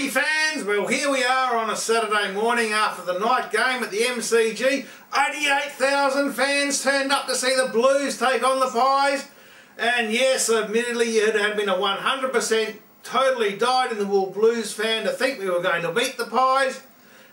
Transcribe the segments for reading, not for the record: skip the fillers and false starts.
footy fans, well here we are on a Saturday morning after the night game at the MCG. 88,000 fans turned up to see the Blues take on the Pies, and yes, admittedly it had been a 100% totally dyed-in-the-wool Blues fan to think we were going to beat the Pies.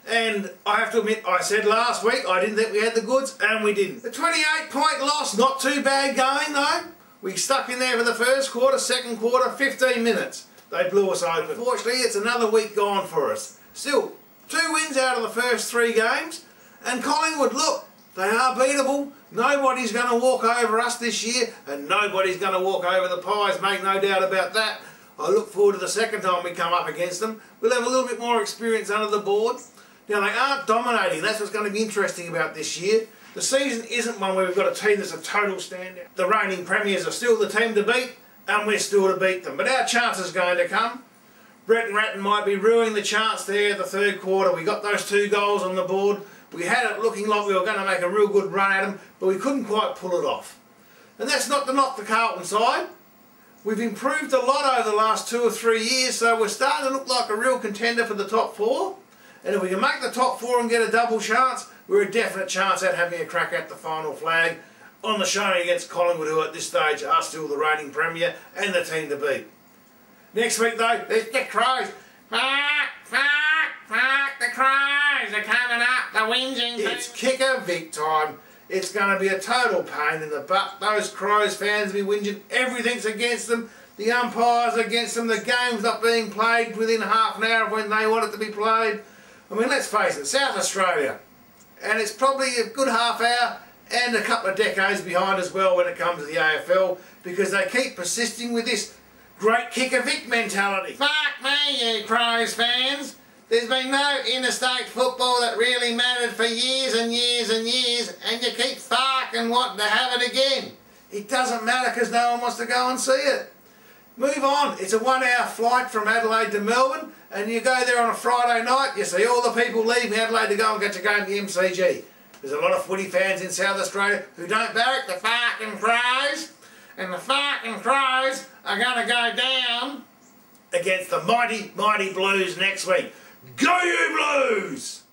And I have to admit, I said last week I didn't think we had the goods, and we didn't. The 28-point loss, not too bad going though. We stuck in there for the first quarter, second quarter, 15 minutes. They blew us open. Fortunately, it's another week gone for us. Still, 2 wins out of the first 3 games. And Collingwood, look, they are beatable. Nobody's going to walk over us this year, and nobody's going to walk over the Pies, make no doubt about that. I look forward to the second time we come up against them. We'll have a little bit more experience under the board. Now, they aren't dominating. That's what's going to be interesting about this year. The season isn't one where we've got a team that's a total standout. The reigning premiers are still the team to beat, and we're still to beat them. But our chance is going to come. Brett and Ratton might be ruining the chance there the third quarter. We got those 2 goals on the board. We had it looking like we were going to make a real good run at them, but we couldn't quite pull it off. And that's not to knock the Carlton side. We've improved a lot over the last 2 or 3 years, so we're starting to look like a real contender for the top 4. And if we can make the top 4 and get a double chance, we're a definite chance at having a crack at the final flag on the showing against Collingwood, who at this stage are still the reigning premier and the team to beat. Next week though, there's the Crows. Fuck, the Crows are coming up, the whinging. It's kicker Vic time. It's going to be a total pain in the butt. Those Crows fans will be whinging. Everything's against them. The umpires are against them. The game's not being played within half an hour of when they want it to be played. I mean, let's face it, South Australia, and it's probably a good half hour and a couple of decades behind as well when it comes to the AFL, because they keep persisting with this great kicker Vic mentality. Fuck me, you Crows fans. There's been no interstate football that really mattered for years and years and years, and you keep fucking wanting to have it again. It doesn't matter because no one wants to go and see it. Move on. It's a 1-hour flight from Adelaide to Melbourne, and you go there on a Friday night, you see all the people leaving Adelaide to go and get to game to the MCG. There's a lot of footy fans in South Australia who don't barrack the fucking Crows, and the fucking Crows are going to go down against the mighty, mighty Blues next week. Go you Blues!